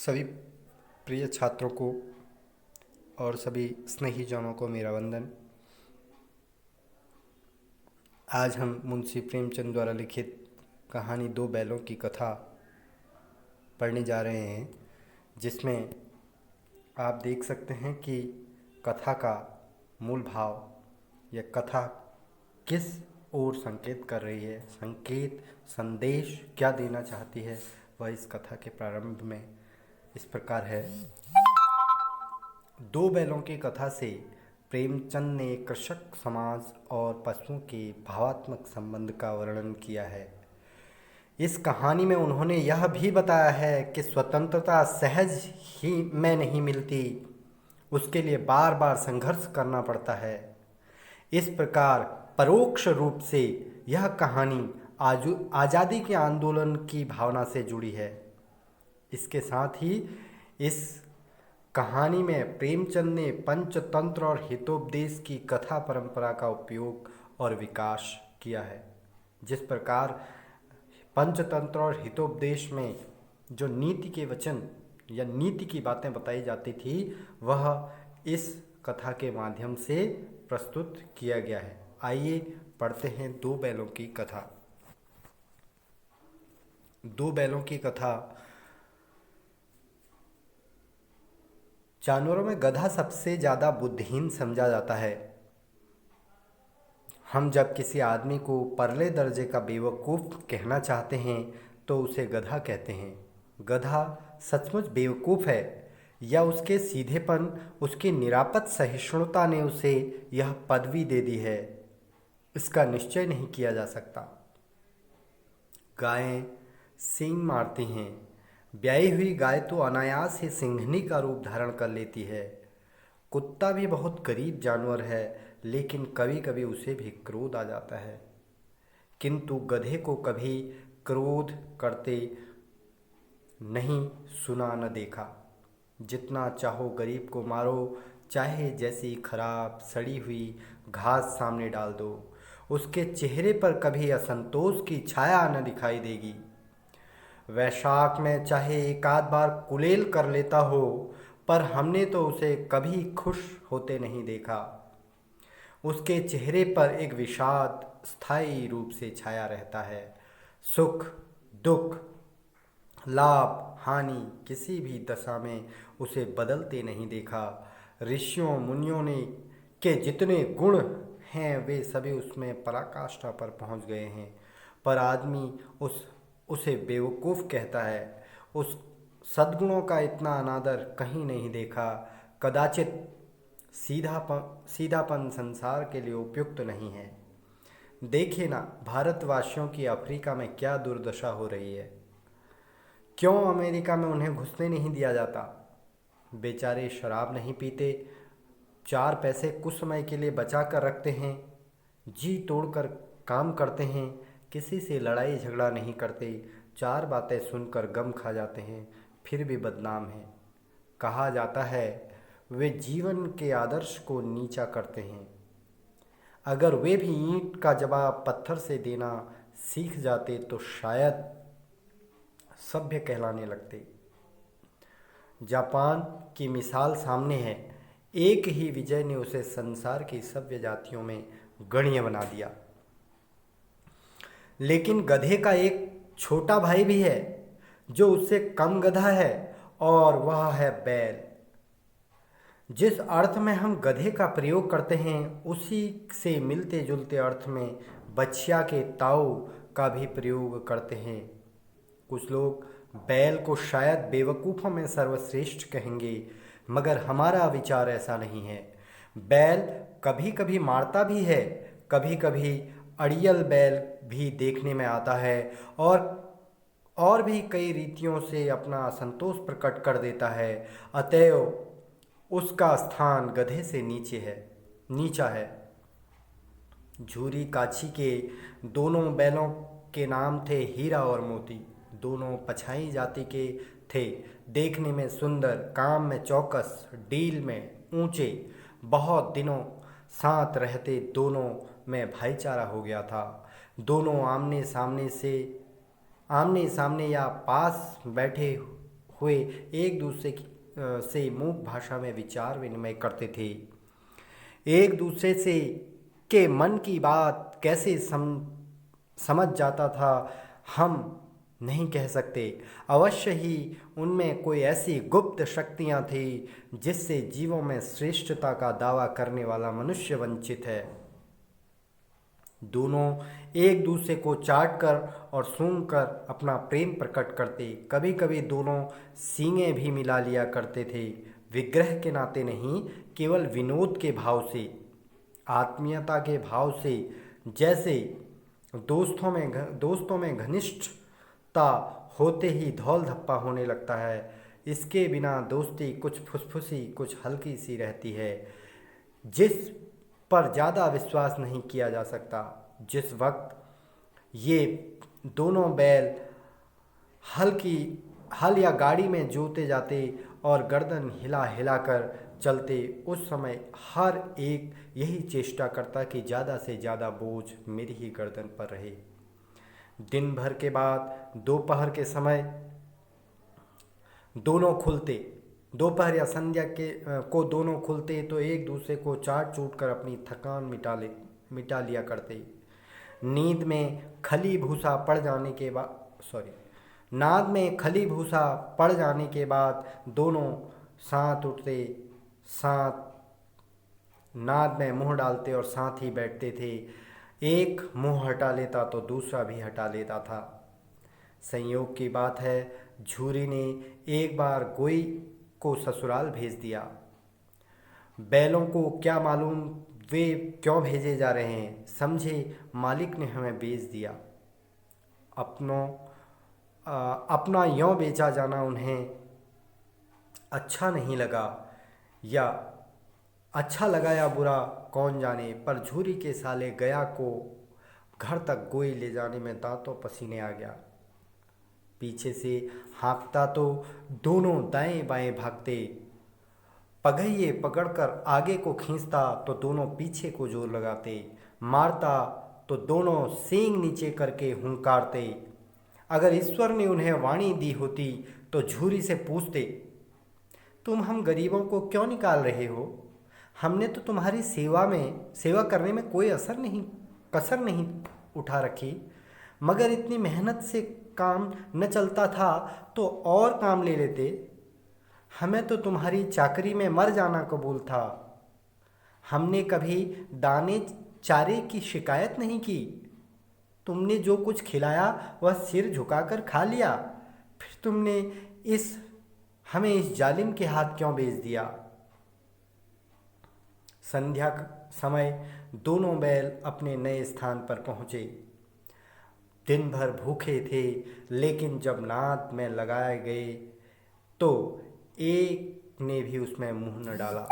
सभी प्रिय छात्रों को और सभी स्नेही जनों को मेरा वंदन। आज हम मुंशी प्रेमचंद द्वारा लिखित कहानी दो बैलों की कथा पढ़ने जा रहे हैं, जिसमें आप देख सकते हैं कि कथा का मूल भाव या कथा किस ओर संकेत कर रही है, संदेश क्या देना चाहती है, वह इस कथा के प्रारंभ में इस प्रकार है। दो बैलों की कथा से प्रेमचंद ने कृषक समाज और पशुओं के भावात्मक संबंध का वर्णन किया है। इस कहानी में उन्होंने यह भी बताया है कि स्वतंत्रता सहज ही में नहीं मिलती, उसके लिए बार बार संघर्ष करना पड़ता है। इस प्रकार परोक्ष रूप से यह कहानी आज़ादी के आंदोलन की भावना से जुड़ी है। इसके साथ ही इस कहानी में प्रेमचंद ने पंचतंत्र और हितोपदेश की कथा परंपरा का उपयोग और विकास किया है। जिस प्रकार पंचतंत्र और हितोपदेश में जो नीति के वचन या नीति की बातें बताई जाती थी, वह इस कथा के माध्यम से प्रस्तुत किया गया है। आइए पढ़ते हैं दो बैलों की कथा। दो बैलों की कथा। जानवरों में गधा सबसे ज़्यादा बुद्धिहीन समझा जाता है। हम जब किसी आदमी को परले दर्जे का बेवकूफ़ कहना चाहते हैं तो उसे गधा कहते हैं। गधा सचमुच बेवकूफ़ है या उसके सीधेपन, उसकी निरापद सहिष्णुता ने उसे यह पदवी दे दी है, इसका निश्चय नहीं किया जा सकता। गायें सींग मारती हैं। ब्याई हुई गाय तो अनायास ही सिंघनी का रूप धारण कर लेती है। कुत्ता भी बहुत गरीब जानवर है, लेकिन कभी कभी उसे भी क्रोध आ जाता है, किंतु गधे को कभी क्रोध करते नहीं सुना न देखा। जितना चाहो गरीब को मारो, चाहे जैसी खराब सड़ी हुई घास सामने डाल दो, उसके चेहरे पर कभी असंतोष की छाया न दिखाई देगी। वैशाख में चाहे एक आध बार कुलेल कर लेता हो, पर हमने तो उसे कभी खुश होते नहीं देखा। उसके चेहरे पर एक विषाद स्थायी रूप से छाया रहता है। सुख दुख, लाभ हानि किसी भी दशा में उसे बदलते नहीं देखा। ऋषियों मुनियों ने के जितने गुण हैं वे सभी उसमें पराकाष्ठा पर पहुंच गए हैं, पर आदमी उसे बेवकूफ़ कहता है। उस सद्गुणों का इतना अनादर कहीं नहीं देखा। कदाचित सीधापन संसार के लिए उपयुक्त नहीं है। देखिए ना, भारतवासियों की अफ्रीका में क्या दुर्दशा हो रही है। क्यों अमेरिका में उन्हें घुसने नहीं दिया जाता? बेचारे शराब नहीं पीते, चार पैसे कुछ समय के लिए बचा कर रखते हैं, जी तोड़कर काम करते हैं, किसी से लड़ाई झगड़ा नहीं करते, चार बातें सुनकर गम खा जाते हैं, फिर भी बदनाम हैं। कहा जाता है वे जीवन के आदर्श को नीचा करते हैं। अगर वे भी ईंट का जवाब पत्थर से देना सीख जाते तो शायद सभ्य कहलाने लगते। जापान की मिसाल सामने है। एक ही विजय ने उसे संसार की सभ्य जातियों में गण्य बना दिया। लेकिन गधे का एक छोटा भाई भी है जो उससे कम गधा है, और वह है बैल। जिस अर्थ में हम गधे का प्रयोग करते हैं, उसी से मिलते जुलते अर्थ में बछिया के ताऊ का भी प्रयोग करते हैं। कुछ लोग बैल को शायद बेवकूफ़ों में सर्वश्रेष्ठ कहेंगे, मगर हमारा विचार ऐसा नहीं है। बैल कभी कभी मारता भी है, कभी कभी अड़ियल बैल भी देखने में आता है, और भी कई रीतियों से अपना असंतोष प्रकट कर देता है। अतएव उसका स्थान गधे से नीचा है। झूरी काछी के दोनों बैलों के नाम थे हीरा और मोती। दोनों पछाई जाति के थे, देखने में सुंदर, काम में चौकस, डील में ऊंचे। बहुत दिनों साथ रहते दोनों में भाईचारा हो गया था। दोनों आमने सामने या पास बैठे हुए एक दूसरे से मूक भाषा में विचार विनिमय करते थे। एक दूसरे से के मन की बात कैसे समझ जाता था हम नहीं कह सकते। अवश्य ही उनमें कोई ऐसी गुप्त शक्तियां थी जिससे जीवों में श्रेष्ठता का दावा करने वाला मनुष्य वंचित है। दोनों एक दूसरे को चाट कर और सूंघ कर अपना प्रेम प्रकट करते। कभी कभी दोनों सींगें भी मिला लिया करते थे, विग्रह के नाते नहीं, केवल विनोद के भाव से, आत्मीयता के भाव से। जैसे दोस्तों में घनिष्ठता होते ही धौल धप्पा होने लगता है। इसके बिना दोस्ती कुछ फुसफुसी, कुछ हल्की सी रहती है, जिस पर ज़्यादा विश्वास नहीं किया जा सकता। जिस वक्त ये दोनों बैल हल या गाड़ी में जोते जाते और गर्दन हिला हिला कर चलते, उस समय हर एक यही चेष्टा करता कि ज़्यादा से ज़्यादा बोझ मेरी ही गर्दन पर रहे। दिन भर के बाद दोपहर के समय दोनों खुलते, दोपहर या संध्या को दोनों खुलते तो एक दूसरे को चाट चूट कर अपनी थकान मिटा लिया करते। नींद में खली भूसा पड़ जाने के बाद नाद में खली भूसा पड़ जाने के बाद दोनों साथ उठते, साथ नाद में मुंह डालते और साथ ही बैठते थे। एक मुंह हटा लेता तो दूसरा भी हटा लेता था। संयोग की बात है, झूरी ने एक बार गोई को ससुराल भेज दिया। बैलों को क्या मालूम वे क्यों भेजे जा रहे हैं, समझे मालिक ने हमें बेच दिया। अपना यों बेचा जाना उन्हें अच्छा नहीं लगा, या अच्छा लगा या बुरा कौन जाने, पर झूरी के साले गया को घर तक गोई ले जाने में दांतों पसीने आ गया। पीछे से हाँकता तो दोनों दाएं बाएं भागते, पगहिए पकड़कर आगे को खींचता तो दोनों पीछे को जोर लगाते, मारता तो दोनों सींग नीचे करके हुंकारते। अगर ईश्वर ने उन्हें वाणी दी होती तो झूरी से पूछते, तुम हम गरीबों को क्यों निकाल रहे हो? हमने तो तुम्हारी सेवा करने में कोई कसर नहीं उठा रखी, मगर इतनी मेहनत से काम न चलता था तो और काम ले लेते। हमें तो तुम्हारी चाकरी में मर जाना कबूल था। हमने कभी दाने चारे की शिकायत नहीं की। तुमने जो कुछ खिलाया वह सिर झुकाकर खा लिया, फिर तुमने हमें इस जालिम के हाथ क्यों बेच दिया? संध्या समय दोनों बैल अपने नए स्थान पर पहुँचे। दिन भर भूखे थे, लेकिन जब नाद में लगाए गए तो एक ने भी उसमें मुंह न डाला।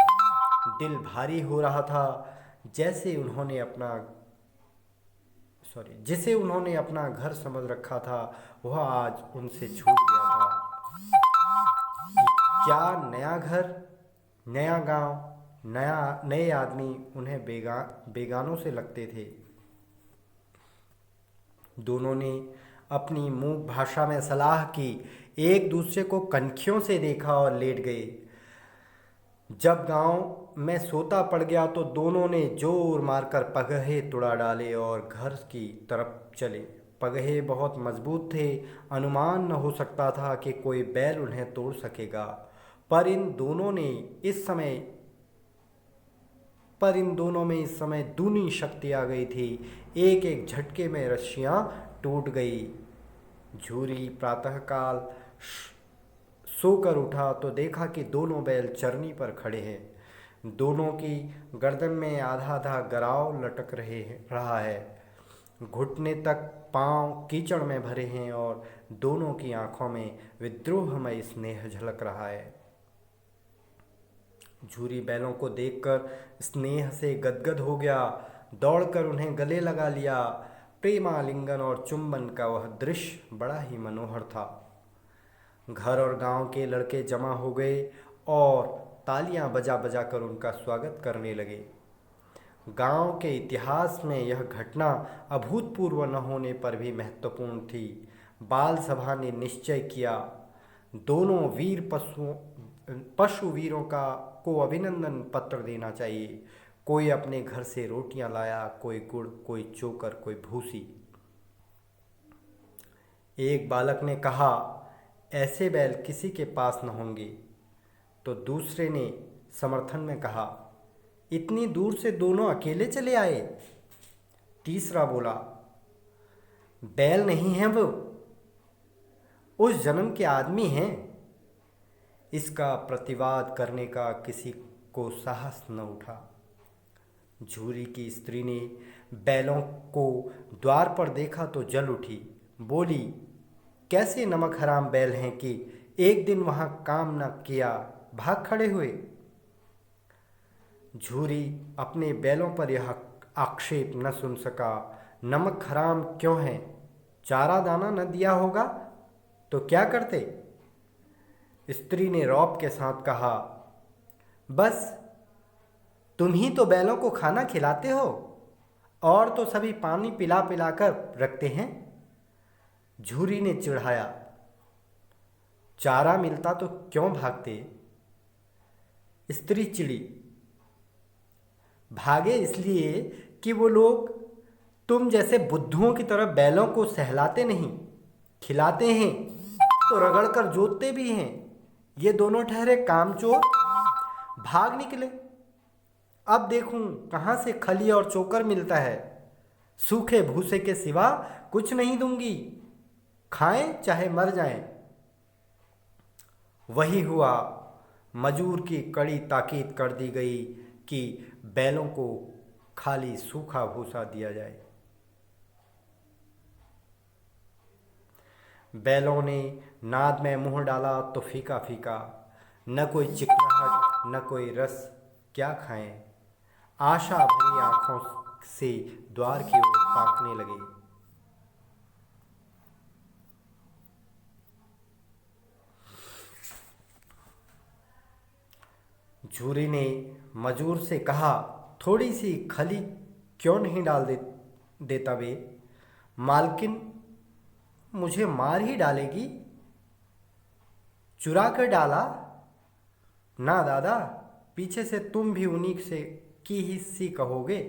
दिल भारी हो रहा था, जिसे उन्होंने अपना घर समझ रखा था वह आज उनसे छूट गया था। क्या नया घर, नया गांव, नए आदमी उन्हें बेगानों से लगते थे। दोनों ने अपनी मूक भाषा में सलाह की, एक दूसरे को कनखियों से देखा और लेट गए। जब गांव में सोता पड़ गया तो दोनों ने जोर मारकर पगहे तुड़ा डाले और घर की तरफ चले। पगहे बहुत मजबूत थे, अनुमान न हो सकता था कि कोई बैल उन्हें तोड़ सकेगा, पर इन दोनों में इस समय दूनी शक्ति आ गई थी। एक एक झटके में रस्सियां टूट गई। झूरी प्रातःकाल सोकर उठा तो देखा कि दोनों बैल चरनी पर खड़े हैं। दोनों की गर्दन में आधा आधा गराव लटक रहा है। घुटने तक पांव कीचड़ में भरे हैं और दोनों की आंखों में विद्रोहमय स्नेह झलक रहा है। झूरी बैलों को देखकर स्नेह से गदगद हो गया, दौड़कर उन्हें गले लगा लिया। प्रेमालिंगन और चुंबन का वह दृश्य बड़ा ही मनोहर था। घर और गांव के लड़के जमा हो गए और तालियां बजा बजा कर उनका स्वागत करने लगे। गांव के इतिहास में यह घटना अभूतपूर्व न होने पर भी महत्वपूर्ण थी। बाल सभा ने निश्चय किया, दोनों वीर पशु वीरों का को अभिनंदन पत्र देना चाहिए। कोई अपने घर से रोटियां लाया, कोई गुड़, कोई चोकर, कोई भूसी। एक बालक ने कहा, ऐसे बैल किसी के पास न होंगे। तो दूसरे ने समर्थन में कहा, इतनी दूर से दोनों अकेले चले आए। तीसरा बोला, बैल नहीं हैं वो, उस जन्म के आदमी हैं। इसका प्रतिवाद करने का किसी को साहस न उठा। झूरी की स्त्री ने बैलों को द्वार पर देखा तो जल उठी। बोली, कैसे नमक हराम बैल हैं कि एक दिन वहां काम न किया भाग खड़े हुए। झूरी अपने बैलों पर यह आक्षेप न सुन सका। नमक हराम क्यों है? चारा दाना न दिया होगा तो क्या करते? स्त्री ने रौब के साथ कहा, बस तुम ही तो बैलों को खाना खिलाते हो, और तो सभी पानी पिला पिला कर रखते हैं। झूरी ने चिढ़ाया, चारा मिलता तो क्यों भागते? स्त्री चिड़ी, भागे इसलिए कि वो लोग तुम जैसे बुद्धुओं की तरह बैलों को सहलाते नहीं, खिलाते हैं तो रगड़ कर जोतते भी हैं। ये दोनों ठहरे कामचोर, भाग निकले। अब देखूं कहाँ से खली और चोकर मिलता है। सूखे भूसे के सिवा कुछ नहीं दूंगी, खाएं चाहे मर जाएं। वही हुआ। मजूर की कड़ी ताकीद कर दी गई कि बैलों को खाली सूखा भूसा दिया जाए। बैलों ने नाद में मुंह डाला तो फीका फीका, न कोई चिकनाहट न कोई रस, क्या खाएं। आशा भरी आंखों से द्वार की ओर ताकने लगे। झूरी ने मजूर से कहा, थोड़ी सी खली क्यों नहीं डाल देता वे? मालकिन मुझे मार ही डालेगी। चुरा कर डाला? ना दादा, पीछे से तुम भी उन्हीं से की ही सी कहोगे।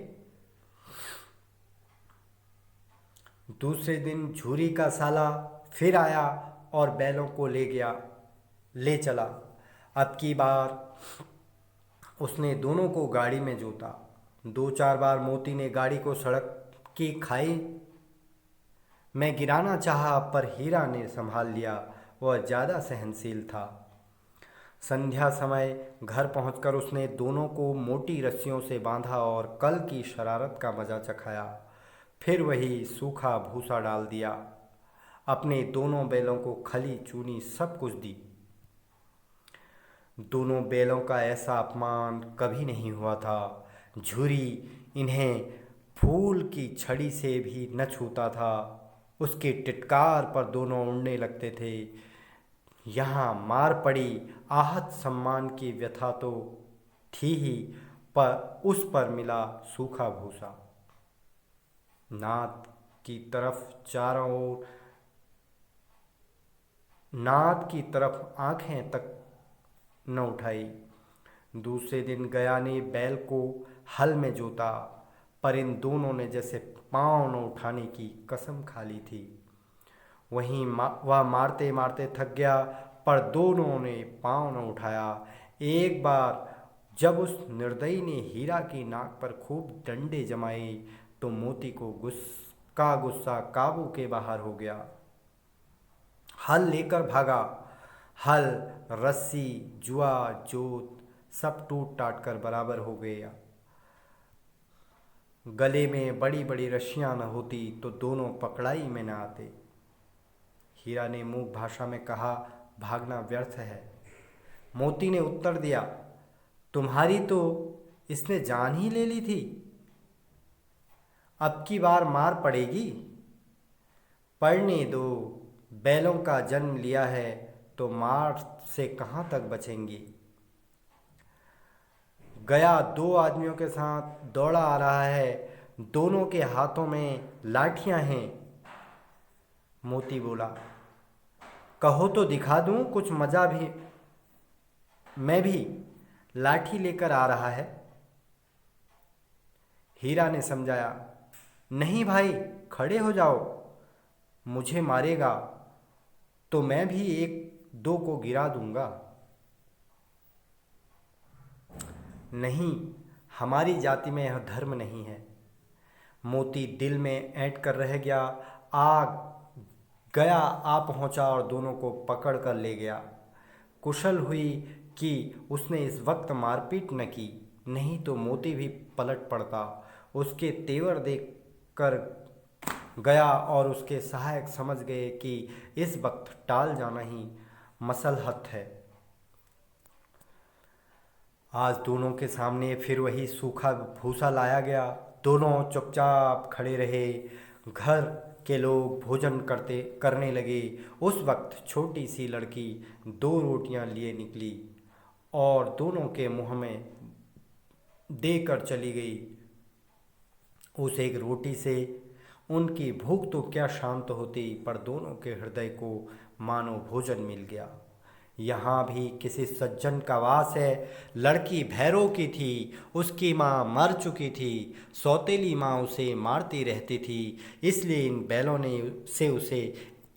दूसरे दिन झूरी का साला फिर आया और बैलों को ले चला। अब की बार उसने दोनों को गाड़ी में जोता। 2-4 बार मोती ने गाड़ी को सड़क की खाई में गिराना चाहा, पर हीरा ने संभाल लिया। वह ज़्यादा सहनशील था। संध्या समय घर पहुंचकर उसने दोनों को मोटी रस्सियों से बांधा और कल की शरारत का मजा चखाया। फिर वही सूखा भूसा डाल दिया। अपने दोनों बैलों को खली चूनी सब कुछ दी। दोनों बैलों का ऐसा अपमान कभी नहीं हुआ था। झूरी इन्हें फूल की छड़ी से भी न छूता था। उसके टिटकार पर दोनों उड़ने लगते थे। यहाँ मार पड़ी, आहत सम्मान की व्यथा तो थी ही, पर उस पर मिला सूखा भूसा। नाद की तरफ आंखें तक न उठाई। दूसरे दिन गया ने बैल को हल में जोता, पर इन दोनों ने जैसे पाँव न उठाने की कसम खा ली थी। वहीं वह मारते मारते थक गया, पर दोनों ने पाँव न उठाया। एक बार जब उस निर्दयी ने हीरा की नाक पर खूब डंडे जमाए तो मोती को गुस्सा काबू के बाहर हो गया। हल लेकर भागा। हल, रस्सी, जुआ, जोत सब टूट टाट कर बराबर हो गया। गले में बड़ी बड़ी रस्सियां न होती तो दोनों पकड़ाई में न आते। हीरा ने मूक भाषा में कहा, भागना व्यर्थ है। मोती ने उत्तर दिया, तुम्हारी तो इसने जान ही ले ली थी, अब की बार मार पड़ेगी। पढ़ने दो, बैलों का जन्म लिया है तो मार से कहाँ तक बचेंगी। गया 2 आदमियों के साथ दौड़ा आ रहा है, दोनों के हाथों में लाठियां हैं। मोती बोला, कहो तो दिखा दूं कुछ मजा भी, मैं भी लाठी लेकर आ रहा है। हीरा ने समझाया, नहीं भाई, खड़े हो जाओ, मुझे मारेगा तो मैं भी एक दो को गिरा दूंगा। नहीं, हमारी जाति में यह धर्म नहीं है। मोती दिल में ऐंठ कर रह गया। आ गया, आ पहुंचा और दोनों को पकड़ कर ले गया। कुशल हुई कि उसने इस वक्त मारपीट न की, नहीं तो मोती भी पलट पड़ता। उसके तेवर देख कर गया और उसके सहायक समझ गए कि इस वक्त टाल जाना ही मसलहत है। आज दोनों के सामने फिर वही सूखा भूसा लाया गया। दोनों चुपचाप खड़े रहे। घर के लोग भोजन करने लगे। उस वक्त छोटी सी लड़की दो रोटियां लिए निकली और दोनों के मुंह में देकर चली गई। उस एक रोटी से उनकी भूख तो क्या शांत होती, पर दोनों के हृदय को मानो भोजन मिल गया। यहाँ भी किसी सज्जन का वास है। लड़की भैरव की थी, उसकी माँ मर चुकी थी। सौतेली माँ उसे मारती रहती थी, इसलिए इन बैलों ने से उसे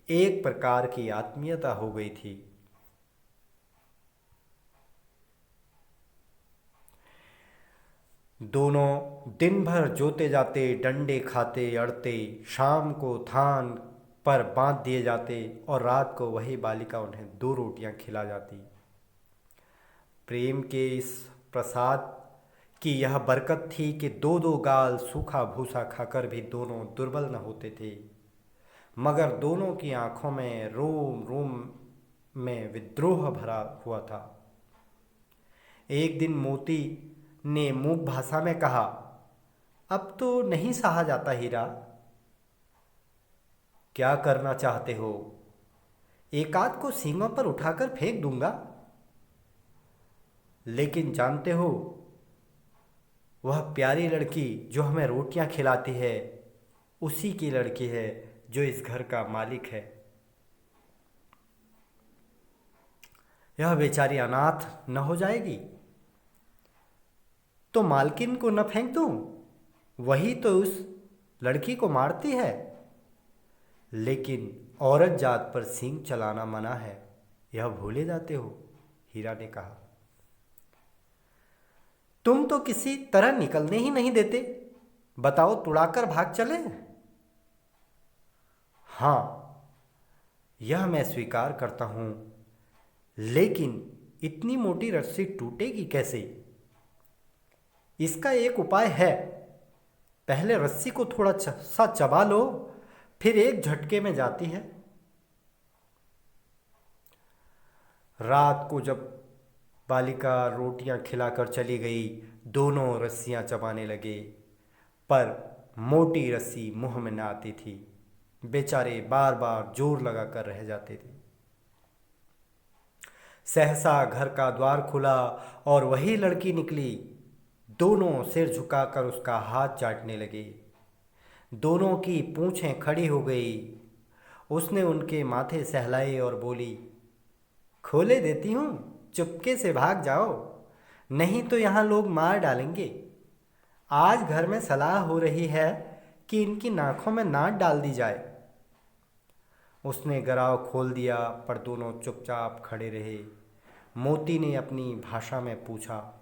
एक प्रकार की आत्मीयता हो गई थी। दोनों दिन भर जोते जाते, डंडे खाते अड़ते, शाम को थान पर बांध दिए जाते और रात को वही बालिका उन्हें दो रोटियां खिला जाती। प्रेम के इस प्रसाद की यह बरकत थी कि दो दो गाल सूखा भूसा खाकर भी दोनों दुर्बल न होते थे। मगर दोनों की आंखों में रोम रोम में विद्रोह भरा हुआ था। एक दिन मोती ने मूक भाषा में कहा, अब तो नहीं सहा जाता हीरा, क्या करना चाहते हो? एक आध को सींगों पर उठाकर फेंक दूंगा, लेकिन जानते हो वह प्यारी लड़की जो हमें रोटियां खिलाती है उसी की लड़की है जो इस घर का मालिक है। यह बेचारी अनाथ न हो जाएगी तो मालकिन को न फेंक दूं? वही तो उस लड़की को मारती है। लेकिन औरत जात पर सींग चलाना मना है, यह भूले जाते हो, हीरा ने कहा। तुम तो किसी तरह निकलने ही नहीं देते। बताओ, तुड़ाकर भाग चले? हाँ, यह मैं स्वीकार करता हूं, लेकिन इतनी मोटी रस्सी टूटेगी कैसे? इसका एक उपाय है। पहले रस्सी को थोड़ा सा चबा लो, फिर एक झटके में जाती है। रात को जब बालिका रोटियां खिलाकर चली गई, दोनों रस्सियां चबाने लगे, पर मोटी रस्सी मुंह में न आती थी। बेचारे बार बार जोर लगाकर रह जाते थे। सहसा घर का द्वार खुला और वही लड़की निकली। दोनों सिर झुकाकर उसका हाथ चाटने लगे। दोनों की पूंछें खड़ी हो गई। उसने उनके माथे सहलाए और बोली, खोले देती हूँ, चुपके से भाग जाओ, नहीं तो यहाँ लोग मार डालेंगे। आज घर में सलाह हो रही है कि इनकी नाकों में नाट डाल दी जाए। उसने गराव खोल दिया, पर दोनों चुपचाप खड़े रहे। मोती ने अपनी भाषा में पूछा,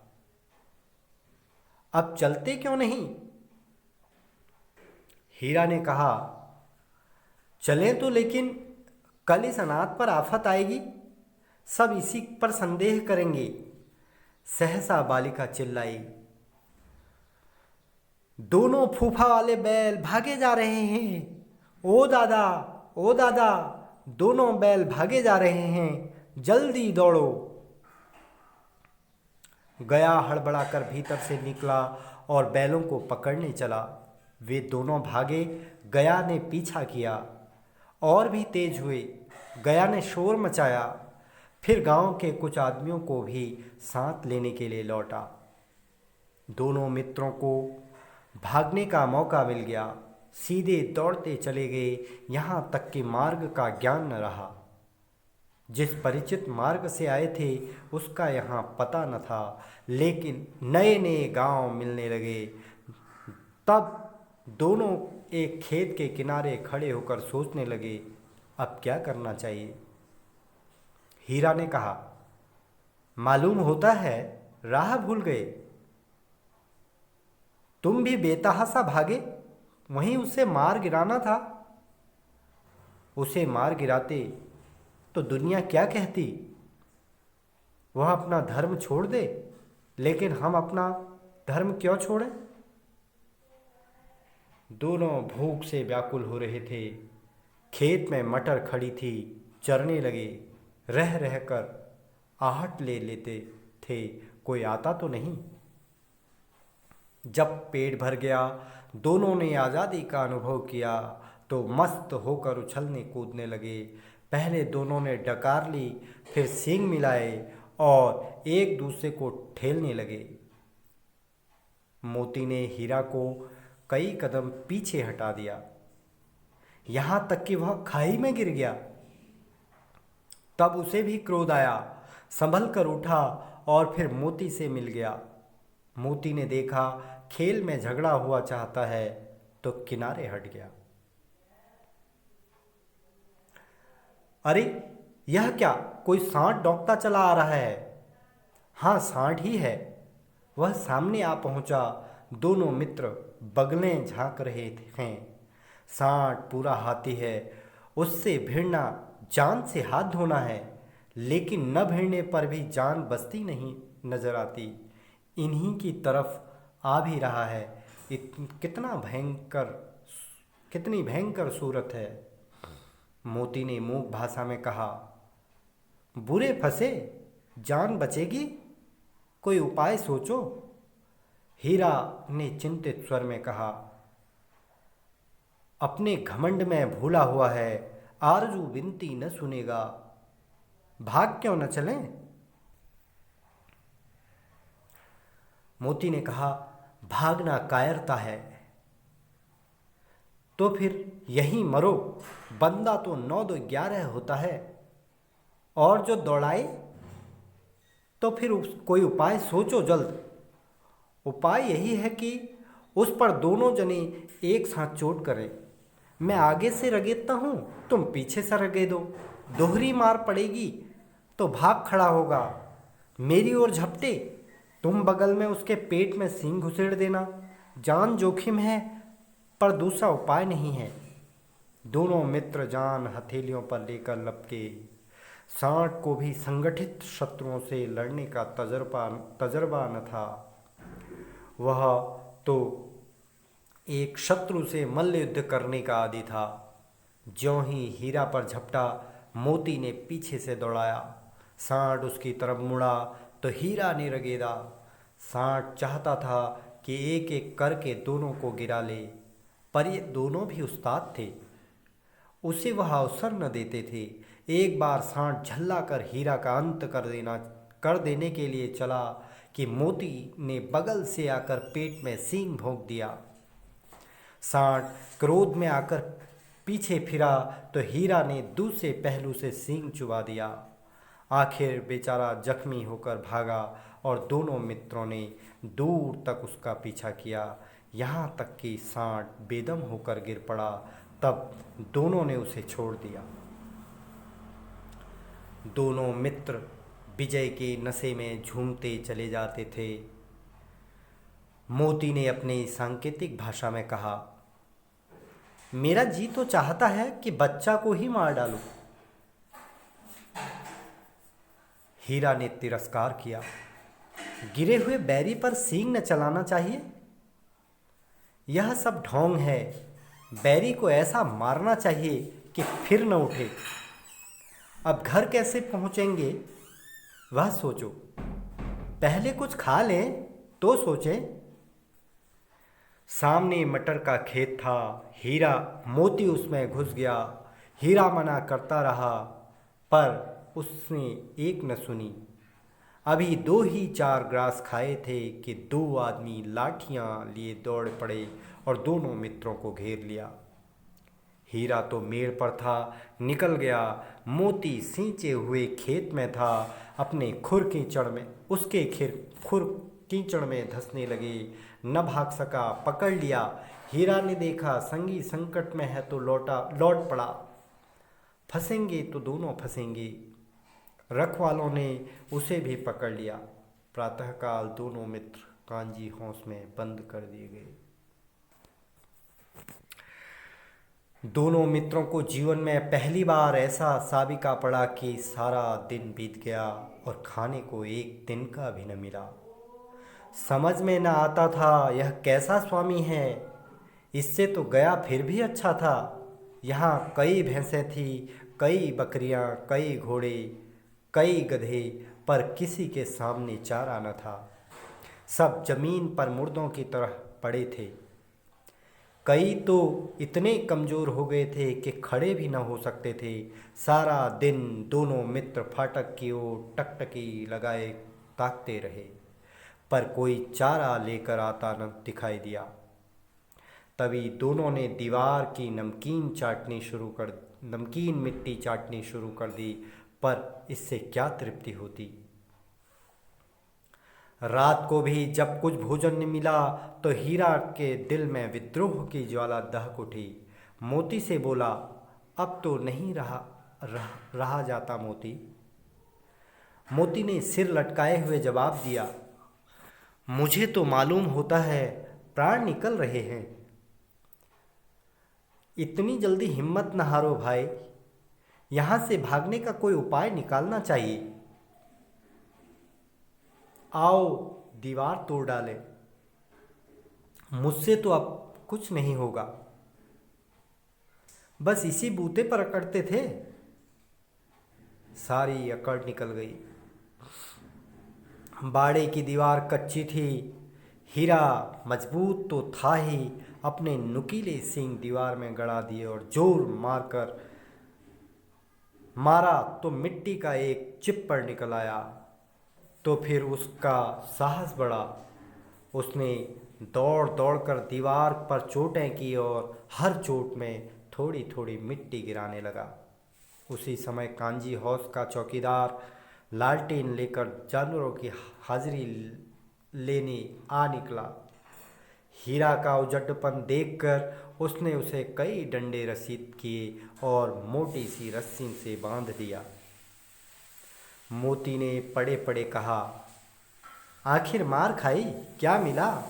अब चलते क्यों नहीं? हीरा ने कहा, चलें तो, लेकिन कल इस अनाथ पर आफत आएगी, सब इसी पर संदेह करेंगे। सहसा बालिका चिल्लाई, दोनों फूफा वाले बैल भागे जा रहे हैं। ओ दादा, ओ दादा, दोनों बैल भागे जा रहे हैं, जल्दी दौड़ो। गया हड़बड़ाकर भीतर से निकला और बैलों को पकड़ने चला। वे दोनों भागे, गया ने पीछा किया। और भी तेज हुए। गया ने शोर मचाया, फिर गांव के कुछ आदमियों को भी साथ लेने के लिए लौटा। दोनों मित्रों को भागने का मौका मिल गया। सीधे दौड़ते चले गए, यहाँ तक कि मार्ग का ज्ञान न रहा। जिस परिचित मार्ग से आए थे उसका यहाँ पता न था, लेकिन नए नए गांव मिलने लगे। तब दोनों एक खेत के किनारे खड़े होकर सोचने लगे, अब क्या करना चाहिए। हीरा ने कहा, मालूम होता है राह भूल गए। तुम भी बेतहासा भागे, वहीं उसे मार गिराना था। उसे मार गिराते तो दुनिया क्या कहती। वह अपना धर्म छोड़ दे, लेकिन हम अपना धर्म क्यों छोड़ें। दोनों भूख से व्याकुल हो रहे थे। खेत में मटर खड़ी थी, चरने लगे। रह रह कर आहट ले लेते थे, कोई आता तो नहीं। जब पेट भर गया, दोनों ने आज़ादी का अनुभव किया तो मस्त होकर उछलने कूदने लगे। पहले दोनों ने डकार ली, फिर सींग मिलाए और एक दूसरे को ठेलने लगे। मोती ने हीरा को कई कदम पीछे हटा दिया, यहाँ तक कि वह खाई में गिर गया। तब उसे भी क्रोध आया, संभल कर उठा और फिर मोती से मिल गया। मोती ने देखा खेल में झगड़ा हुआ चाहता है तो किनारे हट गया। अरे यह क्या, कोई सांड डॉकता चला आ रहा है। हाँ, सांड ही है। वह सामने आ पहुंचा। दोनों मित्र बगलें झांक रहे हैं। सांड पूरा हाथी है, उससे भिड़ना जान से हाथ धोना है, लेकिन न भिड़ने पर भी जान बचती नहीं नजर आती। इन्हीं की तरफ आ भी रहा है। कितना भयंकर, कितनी भयंकर सूरत है। मोती ने मूक भाषा में कहा, बुरे फंसे, जान बचेगी, कोई उपाय सोचो। हीरा ने चिंतित स्वर में कहा, अपने घमंड में भूला हुआ है, आरजू विनती न सुनेगा, भाग क्यों न चलें। मोती ने कहा, भागना कायरता है। तो फिर यहीं मरो, बंदा तो 9-11 होता है, और जो दौड़ाए। तो फिर कोई उपाय सोचो जल्द। उपाय यही है कि उस पर दोनों जने एक साथ चोट करें। मैं आगे से रगेदता हूँ, तुम पीछे से रगेदो। दोहरी मार पड़ेगी तो भाग खड़ा होगा। मेरी ओर झपटे, तुम बगल में उसके पेट में सींग घुसेड़ देना। जान जोखिम है, पर दूसरा उपाय नहीं है। दोनों मित्र जान हथेलियों पर लेकर लपके। सांड को भी संगठित शत्रुओं से लड़ने का तजर्बा न था। वह तो एक शत्रु से मल्ल युद्ध करने का आदी था। ज्यों ही हीरा पर झपटा, मोती ने पीछे से दौड़ाया। सांड उसकी तरफ मुड़ा तो हीरा ने रगेदा। सांड चाहता था कि एक एक करके दोनों को गिरा ले, पर ये दोनों भी उस्ताद थे, उसे वह अवसर न देते थे। एक बार सांड झल्ला कर हीरा का अंत कर देने के लिए चला कि मोती ने बगल से आकर पेट में सींग भोंक दिया। सांड क्रोध में आकर पीछे फिरा तो हीरा ने दूसरे पहलू से सींग चुबा दिया। आखिर बेचारा जख्मी होकर भागा और दोनों मित्रों ने दूर तक उसका पीछा किया, यहाँ तक कि सांड बेदम होकर गिर पड़ा। तब दोनों ने उसे छोड़ दिया। दोनों मित्र विजय के नशे में झूमते चले जाते थे। मोती ने अपनी सांकेतिक भाषा में कहा, मेरा जी तो चाहता है कि बच्चा को ही मार डालूं। हीरा ने तिरस्कार किया, गिरे हुए बैरी पर सींग न चलाना चाहिए। यह सब ढोंग है। बैरी को ऐसा मारना चाहिए कि फिर न उठे। अब घर कैसे पहुंचेंगे वह सोचो, पहले कुछ खा लें तो सोचें। सामने मटर का खेत था। मोती उसमें घुस गया। हीरा मना करता रहा, पर उसने एक न सुनी। अभी 2 ही 4 ग्रास खाए थे कि 2 आदमी लाठियां लिए दौड़ पड़े और दोनों मित्रों को घेर लिया। हीरा तो मेड़ पर था, निकल गया। मोती सींचे हुए खेत में था, अपने खुर कीचड़ में उसके खुर कीचड़ में धंसने लगे। न भाग सका, पकड़ लिया। हीरा ने देखा संगी संकट में है तो लौट पड़ा। फंसेंगे तो दोनों फंसेंगे। रखवालों ने उसे भी पकड़ लिया। प्रातःकाल दोनों मित्र कांजी हौस में बंद कर दिए गए। दोनों मित्रों को जीवन में पहली बार ऐसा साबिका पड़ा कि सारा दिन बीत गया और खाने को एक दिन का भी न मिला। समझ में न आता था यह कैसा स्वामी है। इससे तो गया फिर भी अच्छा था। यहाँ कई भैंसें थी, कई बकरियाँ, कई घोड़े, कई गधे, पर किसी के सामने चारा न था। सब जमीन पर मुर्दों की तरह पड़े थे। कई तो इतने कमज़ोर हो गए थे कि खड़े भी न हो सकते थे। सारा दिन दोनों मित्र फाटक की ओर टकटकी लगाए ताकते रहे, पर कोई चारा लेकर आता न दिखाई दिया। तभी दोनों ने दीवार की नमकीन मिट्टी चाटनी शुरू कर दी, पर इससे क्या तृप्ति होती। रात को भी जब कुछ भोजन न मिला तो हीरा के दिल में विद्रोह की ज्वाला दहक उठी। मोती से बोला, अब तो नहीं रहा जाता मोती। मोती ने सिर लटकाए हुए जवाब दिया, मुझे तो मालूम होता है प्राण निकल रहे हैं। इतनी जल्दी हिम्मत न हारो भाई, यहाँ से भागने का कोई उपाय निकालना चाहिए। आओ दीवार तोड़ डाले, मुझसे तो अब कुछ नहीं होगा। बस इसी बूते पर अकड़ते थे, सारी अकड़ निकल गई। बाड़े की दीवार कच्ची थी। हीरा मजबूत तो था ही, अपने नुकीले सींग दीवार में गड़ा दिए और जोर मारा तो मिट्टी का एक चिप्पड़ निकल आया। तो फिर उसका साहस बढ़ा। उसने दौड़ दौड़ कर दीवार पर चोटें की और हर चोट में थोड़ी थोड़ी मिट्टी गिराने लगा। उसी समय कांजी हौस का चौकीदार लालटेन लेकर जानवरों की हाजिरी लेने आ निकला। हीरा का उजड्डपन देखकर उसने उसे कई डंडे रसीद किए और मोटी सी रस्सी से बांध दिया। मोती ने पड़े पड़े कहा, आखिर मार खाई, क्या मिला?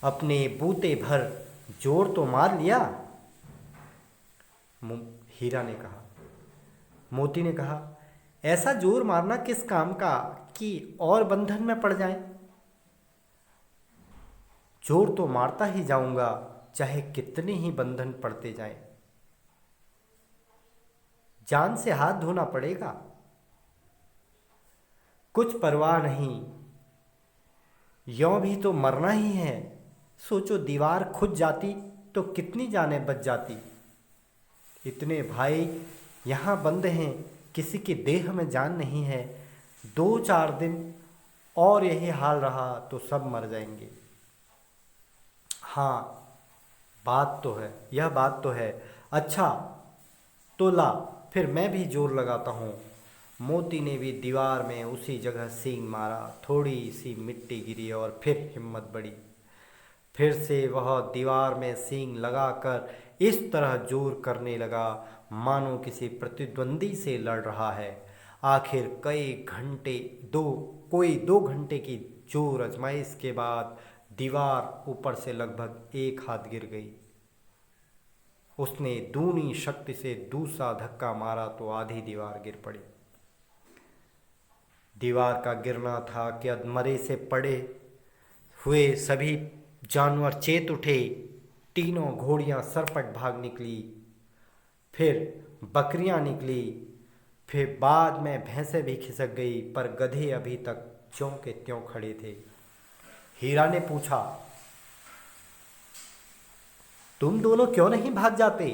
अपने बूते भर जोर तो मार लिया। हीरा ने कहा। मोती ने कहा, ऐसा जोर मारना किस काम का कि और बंधन में पड़ जाएं? जोर तो मारता ही जाऊंगा, चाहे कितने ही बंधन पड़ते जाएं। जान से हाथ धोना पड़ेगा। कुछ परवाह नहीं, यों भी तो मरना ही है। सोचो दीवार खुद जाती तो कितनी जानें बच जाती। इतने भाई यहाँ बंद हैं, किसी की देह में जान नहीं है। 2-4 दिन और यही हाल रहा तो सब मर जाएंगे। हाँ, यह बात तो है। अच्छा तो ला, फिर मैं भी जोर लगाता हूँ। मोती ने भी दीवार में उसी जगह सींग मारा। थोड़ी सी मिट्टी गिरी और फिर हिम्मत बढ़ी। फिर से वह दीवार में सींग लगाकर इस तरह जोर करने लगा मानो किसी प्रतिद्वंदी से लड़ रहा है। आखिर कोई 2 घंटे की जोर आजमाइश के बाद दीवार ऊपर से लगभग 1 हाथ गिर गई। उसने दूनी शक्ति से दूसरा धक्का मारा तो आधी दीवार गिर पड़ी। दीवार का गिरना था कि अधमरे से पड़े हुए सभी जानवर चेत उठे। तीनों घोड़ियां सरपट भाग निकली, फिर बकरियां निकली, फिर बाद में भैंसें भी खिसक गई, पर गधे अभी तक ज्यों के त्यों खड़े थे। हीरा ने पूछा, तुम दोनों क्यों नहीं भाग जाते?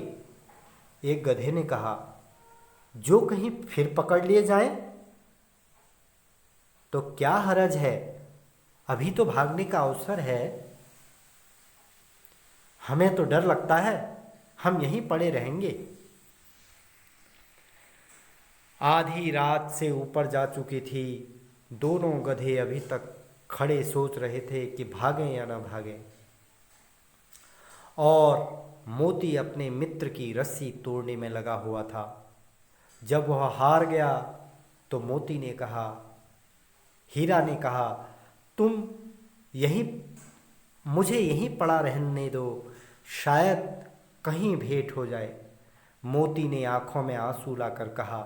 एक गधे ने कहा, जो कहीं फिर पकड़ लिए जाएं? तो क्या हरज है, अभी तो भागने का अवसर है। हमें तो डर लगता है, हम यहीं पड़े रहेंगे। आधी रात से ऊपर जा चुकी थी। दोनों गधे अभी तक खड़े सोच रहे थे कि भागें या ना भागें। और मोती अपने मित्र की रस्सी तोड़ने में लगा हुआ था। जब वह हार गया तो मोती ने कहा, हीरा ने कहा, तुम यहीं मुझे यहीं पड़ा रहने दो, शायद कहीं भेंट हो जाए। मोती ने आंखों में आंसू लाकर कहा,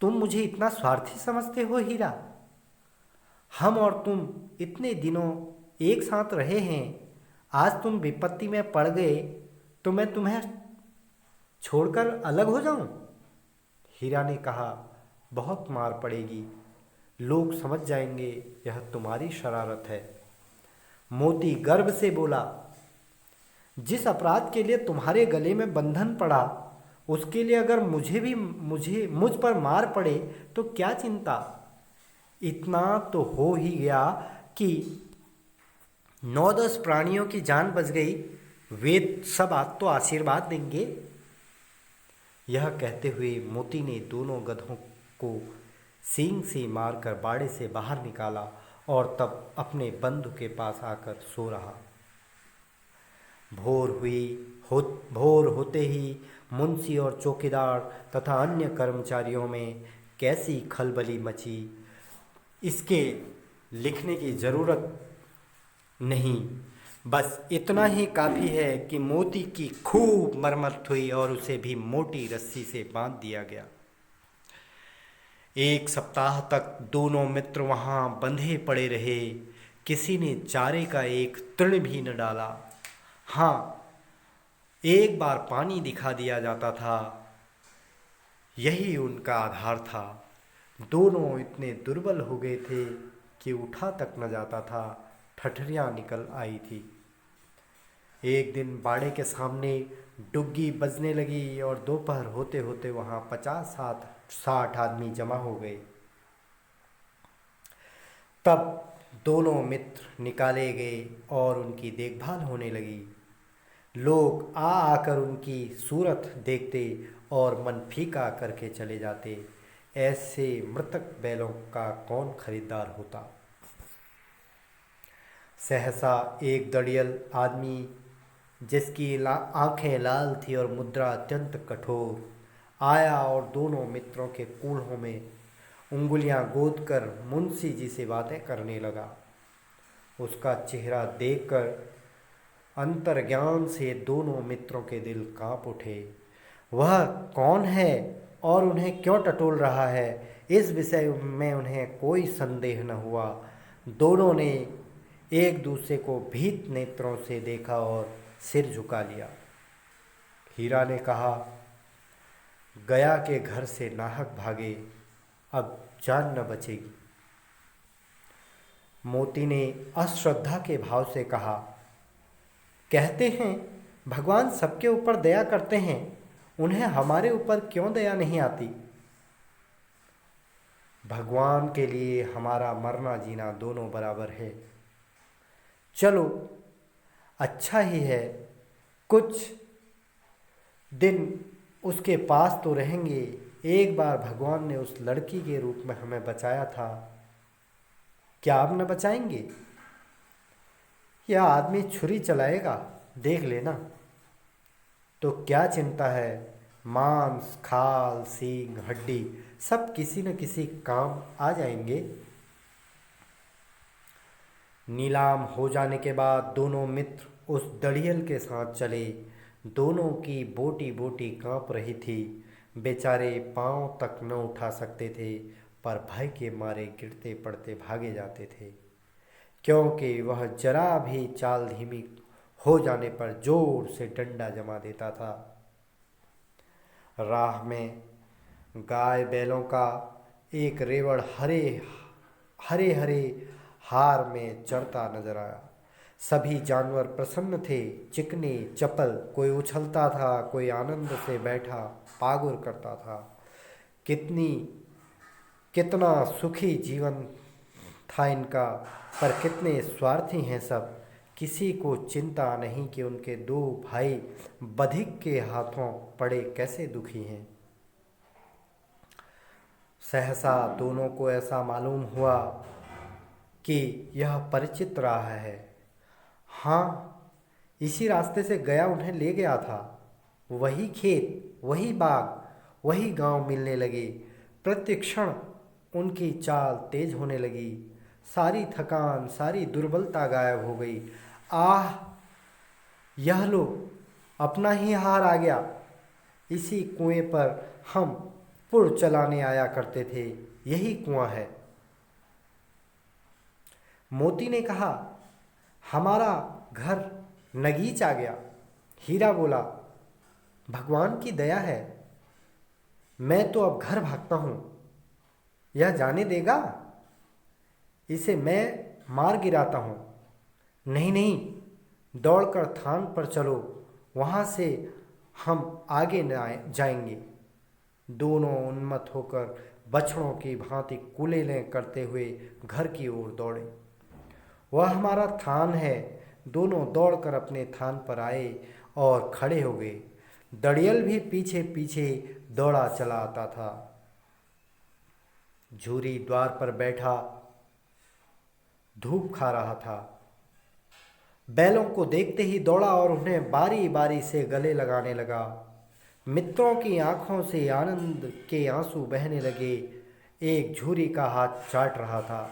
तुम मुझे इतना स्वार्थी समझते हो हीरा? हम और तुम इतने दिनों एक साथ रहे हैं, आज तुम विपत्ति में पड़ गए तो मैं तुम्हें छोड़कर अलग हो जाऊं? हीरा ने कहा, बहुत मार पड़ेगी, लोग समझ जाएंगे यह तुम्हारी शरारत है। मोती गर्व से बोला, जिस अपराध के लिए तुम्हारे गले में बंधन पड़ा उसके लिए अगर मुझ पर मार पड़े तो क्या चिंता। इतना तो हो ही गया कि 9-10 प्राणियों की जान बच गई, वे सब आज तो आशीर्वाद देंगे। यह कहते हुए मोती ने दोनों गधों को सींग से मारकर बाड़े से बाहर निकाला और तब अपने बंधु के पास आकर सो रहा। भोर होते ही मुंशी और चौकीदार तथा अन्य कर्मचारियों में कैसी खलबली मची, इसके लिखने की ज़रूरत नहीं। बस इतना ही काफ़ी है कि मोती की खूब मरम्मत हुई और उसे भी मोटी रस्सी से बांध दिया गया। 1 सप्ताह तक दोनों मित्र वहाँ बंधे पड़े रहे। किसी ने चारे का एक तृण भी न डाला। हाँ, एक बार पानी दिखा दिया जाता था, यही उनका आधार था। दोनों इतने दुर्बल हो गए थे कि उठा तक न जाता था, ठठरियाँ निकल आई थी। एक दिन बाड़े के सामने डुग्गी बजने लगी और दोपहर होते होते वहाँ 50-60 आदमी जमा हो गए। तब दोनों मित्र निकाले गए और उनकी देखभाल होने लगी। लोग आकर उनकी सूरत देखते और मन फीका करके चले जाते। ऐसे मृतक बैलों का कौन खरीदार होता। सहसा एक दड़ियल आदमी, जिसकी आंखें लाल थी और मुद्रा अत्यंत कठोर, आया और दोनों मित्रों के कूल्हों में उंगलियां गोदकर मुंशी जी से बातें करने लगा। उसका चेहरा देखकर अंतर्ज्ञान से दोनों मित्रों के दिल कांप उठे। वह कौन है और उन्हें क्यों टटोल रहा है, इस विषय में उन्हें कोई संदेह न हुआ। दोनों ने एक दूसरे को भीत नेत्रों से देखा और सिर झुका लिया। हीरा ने कहा, गया के घर से नाहक भागे, अब जान न बचेगी। मोती ने अश्रद्धा के भाव से कहा, कहते हैं भगवान सबके ऊपर दया करते हैं, उन्हें हमारे ऊपर क्यों दया नहीं आती। भगवान के लिए हमारा मरना जीना दोनों बराबर है। चलो अच्छा ही है, कुछ दिन उसके पास तो रहेंगे। एक बार भगवान ने उस लड़की के रूप में हमें बचाया था, क्या अब न बचाएंगे। यह आदमी छुरी चलाएगा, देख लेना। तो क्या चिंता है, मांस खाल सींग हड्डी सब किसी न किसी काम आ जाएंगे। नीलाम हो जाने के बाद दोनों मित्र उस दड़ियल के साथ चले। दोनों की बोटी बोटी कांप रही थी। बेचारे पांव तक न उठा सकते थे, पर भय के मारे गिरते पड़ते भागे जाते थे, क्योंकि वह जरा भी चाल धीमी हो जाने पर जोर से डंडा जमा देता था। राह में गाय बैलों का एक रेवड़ हरे हरे हरे हार में चढ़ता नजर आया। सभी जानवर प्रसन्न थे, चिकने चपल, कोई उछलता था, कोई आनंद से बैठा पागुर करता था। कितना सुखी जीवन था इनका, पर कितने स्वार्थी हैं सब। किसी को चिंता नहीं कि उनके दो भाई बधिक के हाथों पड़े कैसे दुखी हैं। सहसा दोनों को ऐसा मालूम हुआ कि यह परिचित राह है। हाँ, इसी रास्ते से गया उन्हें ले गया था। वही खेत, वही बाग, वही गांव मिलने लगे। प्रतिक्षण उनकी चाल तेज होने लगी। सारी थकान, सारी दुर्बलता गायब हो गई। आह, यह लो, अपना ही हार आ गया। इसी कुएं पर हम पुर चलाने आया करते थे। यही कुआं है। मोती ने कहा, हमारा घर नगीच आ गया। हीरा बोला, भगवान की दया है। मैं तो अब घर भागता हूं। यह जाने देगा? इसे मैं मार गिराता हूं। नहीं नहीं, दौड़कर थान पर चलो, वहां से हम आगे न जाएंगे। दोनों उन्मत्त होकर बछड़ों की भांति कुलेलें करते हुए घर की ओर दौड़े। वह हमारा थान है। दोनों दौड़कर अपने थान पर आए और खड़े हो गए। दड़ियल भी पीछे पीछे दौड़ा चला आता था। झूरी द्वार पर बैठा धूप खा रहा था। बैलों को देखते ही दौड़ा और उन्हें बारी बारी से गले लगाने लगा। मित्रों की आंखों से आनंद के आंसू बहने लगे। एक झूरी का हाथ चाट रहा था।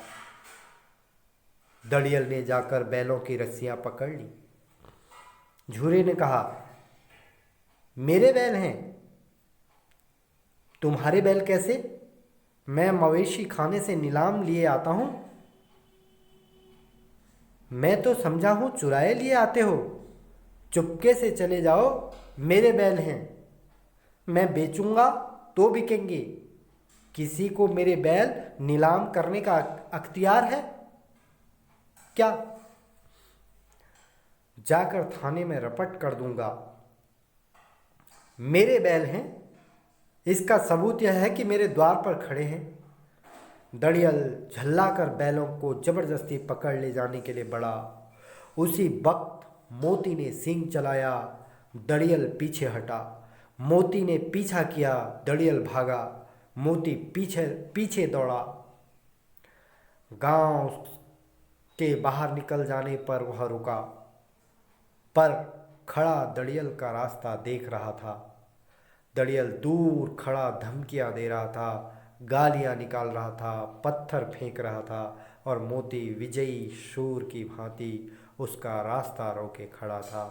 दड़ियल ने जाकर बैलों की रस्सियां पकड़ ली। झूरे ने कहा, मेरे बैल हैं, तुम्हारे बैल कैसे? मैं मवेशी खाने से नीलाम लिए आता हूं। मैं तो समझा हूं चुराए लिए आते हो। चुपके से चले जाओ, मेरे बैल हैं। मैं बेचूंगा तो बिकेंगे। किसी को मेरे बैल नीलाम करने का अख्तियार है क्या? जाकर थाने में रपट कर दूंगा। मेरे बैल हैं, इसका सबूत यह है कि मेरे द्वार पर खड़े हैं। दड़ियल झल्लाकर बैलों को जबरदस्ती पकड़ ले जाने के लिए बढ़ा। उसी वक्त मोती ने सींग चलाया। दड़ियल पीछे हटा। मोती ने पीछा किया। दड़ियल भागा। मोती पीछे पीछे दौड़ा। गांव के बाहर निकल जाने पर वह रुका, पर खड़ा दड़ियल का रास्ता देख रहा था। दड़ियल दूर खड़ा धमकियां दे रहा था, गालियां निकाल रहा था, पत्थर फेंक रहा था और मोती विजयी शूर की भांति उसका रास्ता रोके खड़ा था।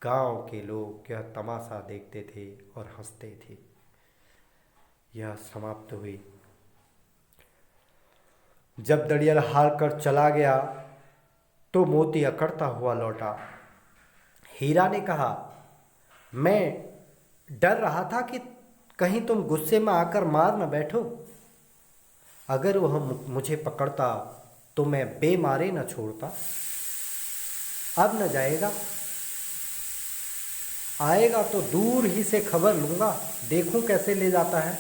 गांव के लोग यह तमाशा देखते थे और हंसते थे। यह समाप्त हुई। जब दड़ियल हार कर चला गया तो मोती अकड़ता हुआ लौटा। हीरा ने कहा, मैं डर रहा था कि कहीं तुम गुस्से में आकर मार न बैठो। अगर वह मुझे पकड़ता तो मैं बेमारे न छोड़ता। अब न जाएगा, आएगा तो दूर ही से खबर लूंगा, देखूं कैसे ले जाता है।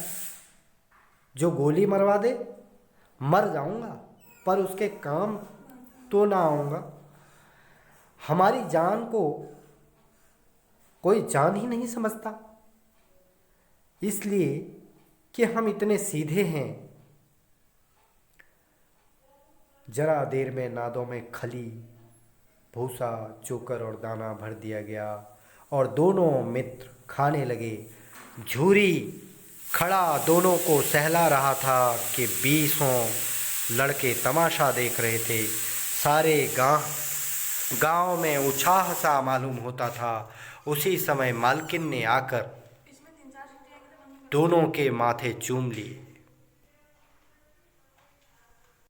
जो गोली मरवा दे, मर जाऊंगा, पर उसके काम तो ना आऊंगा। हमारी जान को कोई जान ही नहीं समझता, इसलिए कि हम इतने सीधे हैं। जरा देर में नादों में खली, भूसा, चोकर और दाना भर दिया गया और दोनों मित्र खाने लगे। झूरी खड़ा दोनों को सहला रहा था कि 20 लड़के तमाशा देख रहे थे। सारे गांव में उत्साह सा मालूम होता था। उसी समय मालकिन ने आकर दोनों के माथे चूम लिए।